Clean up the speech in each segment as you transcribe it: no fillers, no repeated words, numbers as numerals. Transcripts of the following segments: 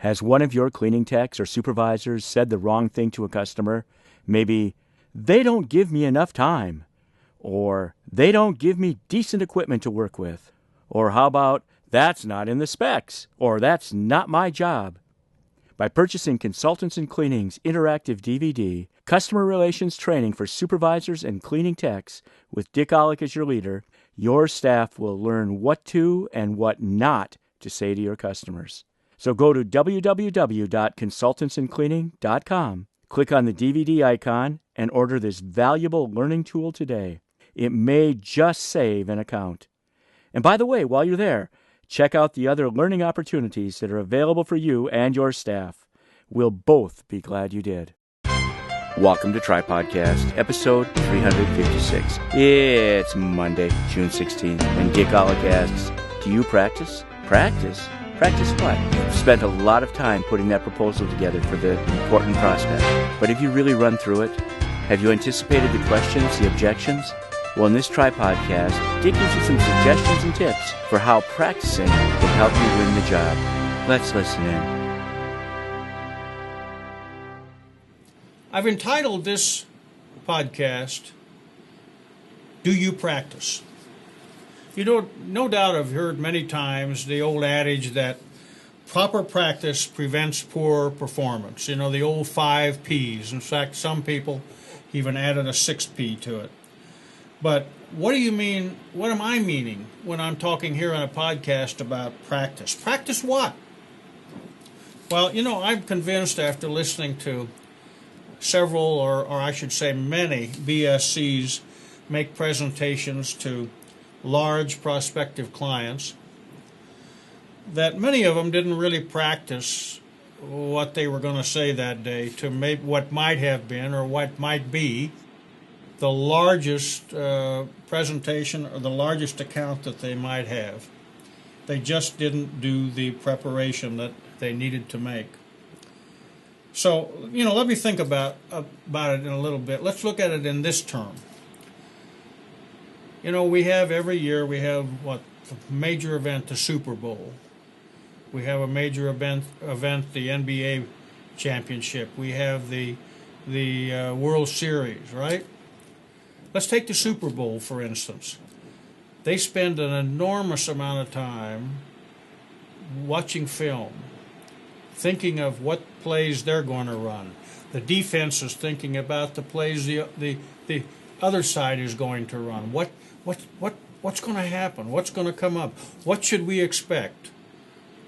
Has one of your cleaning techs or supervisors said the wrong thing to a customer? Maybe, they don't give me enough time. Or, they don't give me decent equipment to work with. Or how about, that's not in the specs. Or, that's not my job. By purchasing Consultants in Cleaning's interactive DVD, Customer Relations Training for Supervisors and Cleaning Techs, with Dick Ollek as your leader, your staff will learn what to and what not to say to your customers. So go to www.consultantsincleaning.com, click on the DVD icon, and order this valuable learning tool today. It may just save an account. And by the way, while you're there, check out the other learning opportunities that are available for you and your staff. We'll both be glad you did. Welcome to Tripodcast, episode 356. It's Monday, June 16th, and Dick Ollek asks, do you practice? Practice? Practice what? You've spent a lot of time putting that proposal together for the important prospect. But have you really run through it? Have you anticipated the questions, the objections? Well, in this Tripodcast, Dick gives you some suggestions and tips for how practicing can help you win the job. Let's listen in. I've entitled this podcast, Do You Practice? You know, no doubt I've heard many times the old adage that proper practice prevents poor performance. You know, the old 5 Ps. In fact, some people even added a 6th P to it. But what do you mean, what am I meaning when I'm talking here on a podcast about practice? Practice what? Well, you know, I'm convinced after listening to several, or I should say many, BSCs make presentations to large prospective clients, that many of them didn't really practice what they were going to say that day to make what might have been or what might be the largest presentation or the largest account that they might have. They just didn't do the preparation that they needed to make. So, you know, let me think about it in a little bit. Let's look at it in this term. You know, every year we have the major event, the Super Bowl. We have a major event, the NBA championship. We have the World Series, right? Let's take the Super Bowl, for instance. They spend an enormous amount of time watching film, thinking of what plays they're going to run. The defense is thinking about the plays the other side is going to run. What's going to happen? What's going to come up? What should we expect?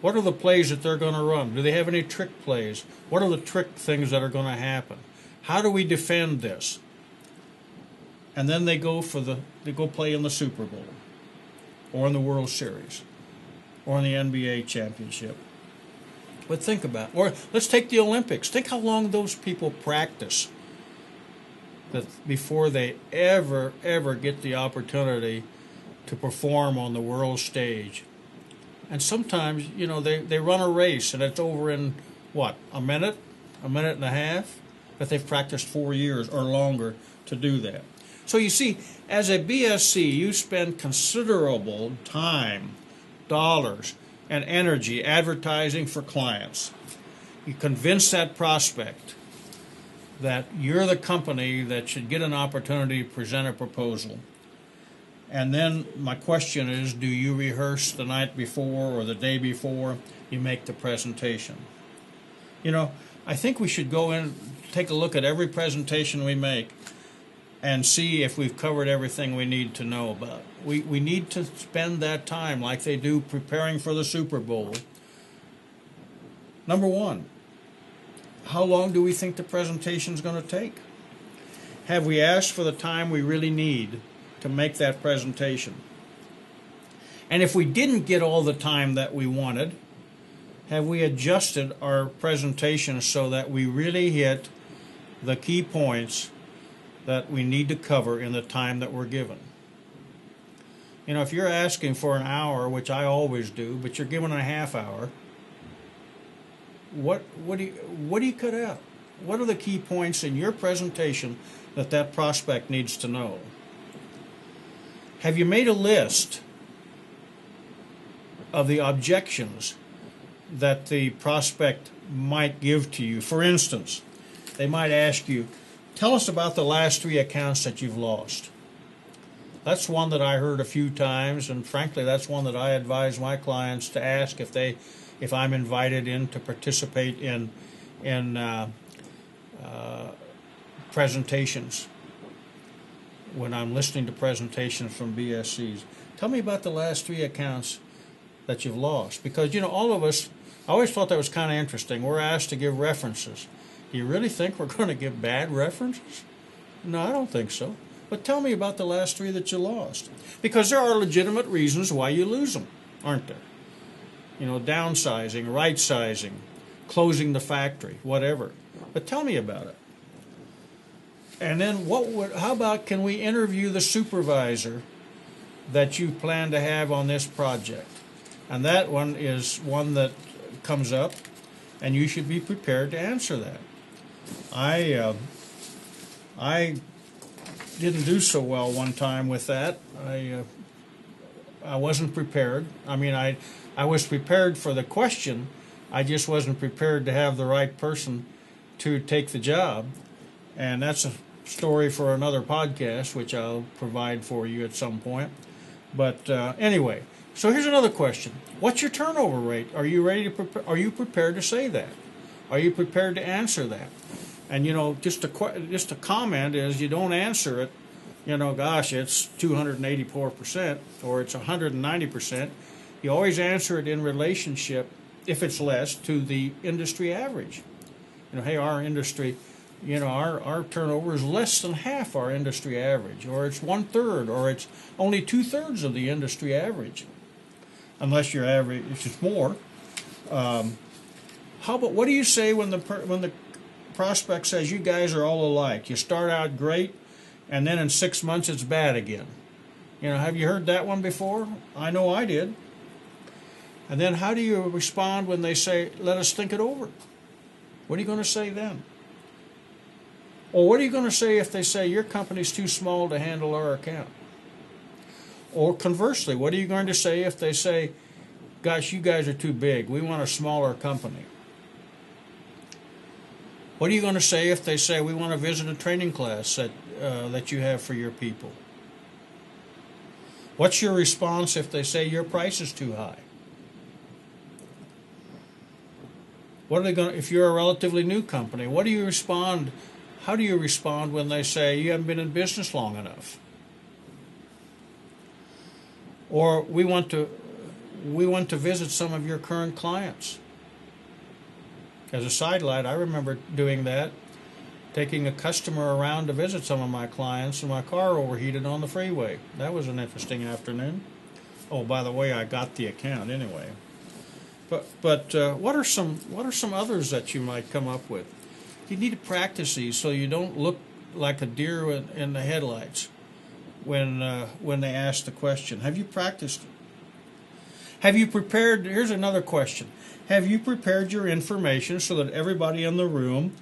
What are the plays that they're going to run? Do they have any trick plays? What are the trick things that are going to happen? How do we defend this? And then they go play in the Super Bowl, or in the World Series, or in the NBA championship. But think about it. Or let's take the Olympics. Think how long those people practice before they ever get the opportunity to perform on the world stage. And sometimes, you know, they run a race and it's over in, a minute and a half? But they've practiced 4 years or longer to do that. So you see, as a BSC, you spend considerable time, dollars, and energy advertising for clients. You convince that prospect that you're the company that should get an opportunity to present a proposal. And then my question is, do you rehearse the night before or the day before you make the presentation? You know, I think we should go in, take a look at every presentation we make and see if we've covered everything we need to know about. We need to spend that time like they do preparing for the Super Bowl. Number one, how long do we think the presentation is going to take? Have we asked for the time we really need to make that presentation? And if we didn't get all the time that we wanted, have we adjusted our presentation so that we really hit the key points that we need to cover in the time that we're given? You know, if you're asking for an hour, which I always do, but you're given a half hour, what do you cut out? What are the key points in your presentation that prospect needs to know? Have you made a list of the objections that the prospect might give to you. For instance, they might ask you, tell us about the last 3 accounts that you've lost. That's one that I heard a few times, and frankly, that's one that I advise my clients to ask if I'm invited in to participate in presentations. When I'm listening to presentations from BSCs, tell me about the last 3 accounts that you've lost. Because, all of us, I always thought that was kind of interesting. We're asked to give references. Do you really think we're going to give bad references? No, I don't think so. But tell me about the last 3 that you lost. Because there are legitimate reasons why you lose them, aren't there? Downsizing, right-sizing, closing the factory, whatever. But tell me about it. And then how about, can we interview the supervisor that you plan to have on this project? And that one is one that comes up, and you should be prepared to answer that. I didn't do so well one time with that. I wasn't prepared. I was prepared for the question. I just wasn't prepared to have the right person to take the job. And that's a story for another podcast, which I'll provide for you at some point. But anyway, so here's another question. What's your turnover rate? Are you are you prepared to say that? Are you prepared to answer that? And just a comment is, you don't answer it, gosh, it's 284% or it's 190%. You always answer it in relationship, if it's less, to the industry average. Hey, our industry, our turnover is less than half our industry average, or it's 1/3, or it's only 2/3 of the industry average, unless your average is more. What do you say when the prospect says you guys are all alike? You start out great, and then in 6 months it's bad again. Have you heard that one before? I know I did. And then how do you respond when they say, let us think it over? What are you going to say then? Or what are you going to say if they say your company's too small to handle our account? Or conversely, what are you going to say if they say, gosh, you guys are too big, we want a smaller company? What are you going to say if they say, we want to visit a training class that you have for your people? What's your response if they say your price is too high? What are they going? If you're a relatively new company, what do you respond? How do you respond when they say you haven't been in business long enough? Or we want to visit some of your current clients. As a sidelight, I remember doing that, taking a customer around to visit some of my clients, and my car overheated on the freeway. That was an interesting afternoon. Oh, by the way, I got the account anyway. But what are some others that you might come up with? You need to practice these so you don't look like a deer in the headlights when they ask the question. Have you practiced? Have you prepared? Here's another question. Have you prepared your information so that everybody in the room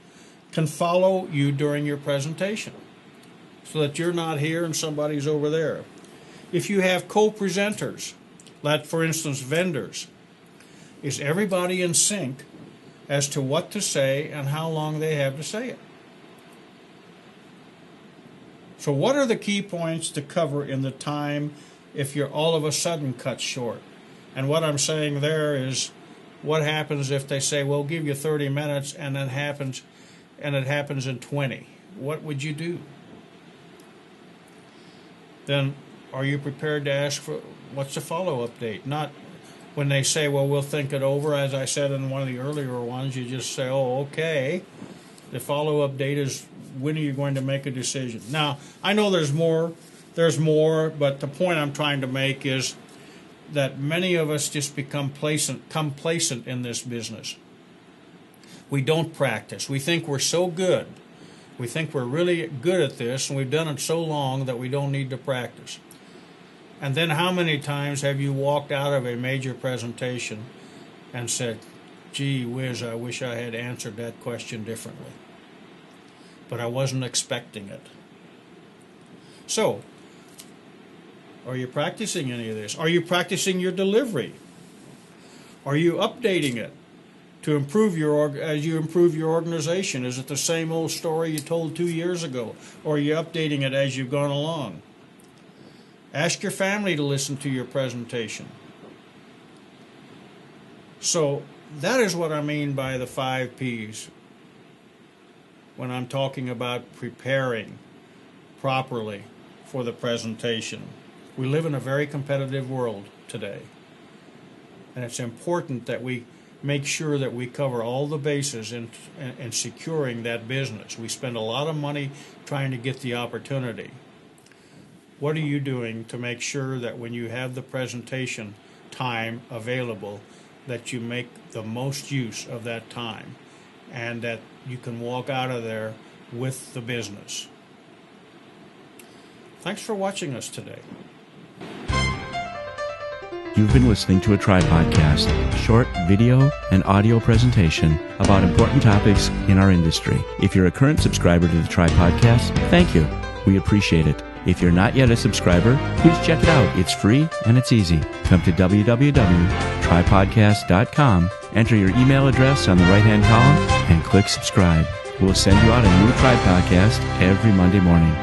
can follow you during your presentation, so that you're not here and somebody's over there? If you have co-presenters, like for instance vendors, is everybody in sync as to what to say and how long they have to say it? So what are the key points to cover in the time if you're all of a sudden cut short? And what I'm saying there is, what happens if they say, we'll give you 30 minutes and it happens in 20? What would you do? Then are you prepared to ask for what's the follow-up date? Not when they say, well, we'll think it over. As I said in one of the earlier ones, you just say, oh, okay. The follow-up date is, when are you going to make a decision? Now, I know there's more, but the point I'm trying to make is that many of us just become complacent in this business. We don't practice. We think we're so good. We think we're really good at this, and we've done it so long that we don't need to practice. And then how many times have you walked out of a major presentation and said, gee whiz, I wish I had answered that question differently, but I wasn't expecting it. So, are you practicing any of this? Are you practicing your delivery? Are you updating it to improve as you improve your organization? Is it the same old story you told 2 years ago? Or are you updating it as you've gone along? Ask your family to listen to your presentation. So that is what I mean by the 5 Ps when I'm talking about preparing properly for the presentation. We live in a very competitive world today, and it's important that we make sure that we cover all the bases in securing that business. We spend a lot of money trying to get the opportunity. What are you doing to make sure that when you have the presentation time available, that you make the most use of that time and that you can walk out of there with the business? Thanks for watching us today. You've been listening to a Tripodcast, short video and audio presentation about important topics in our industry. If you're a current subscriber to the Tripodcast, thank you. We appreciate it. If you're not yet a subscriber, please check it out. It's free and it's easy. Come to www.tripodcast.com, enter your email address on the right-hand column, and click subscribe. We'll send you out a new Tripodcast every Monday morning.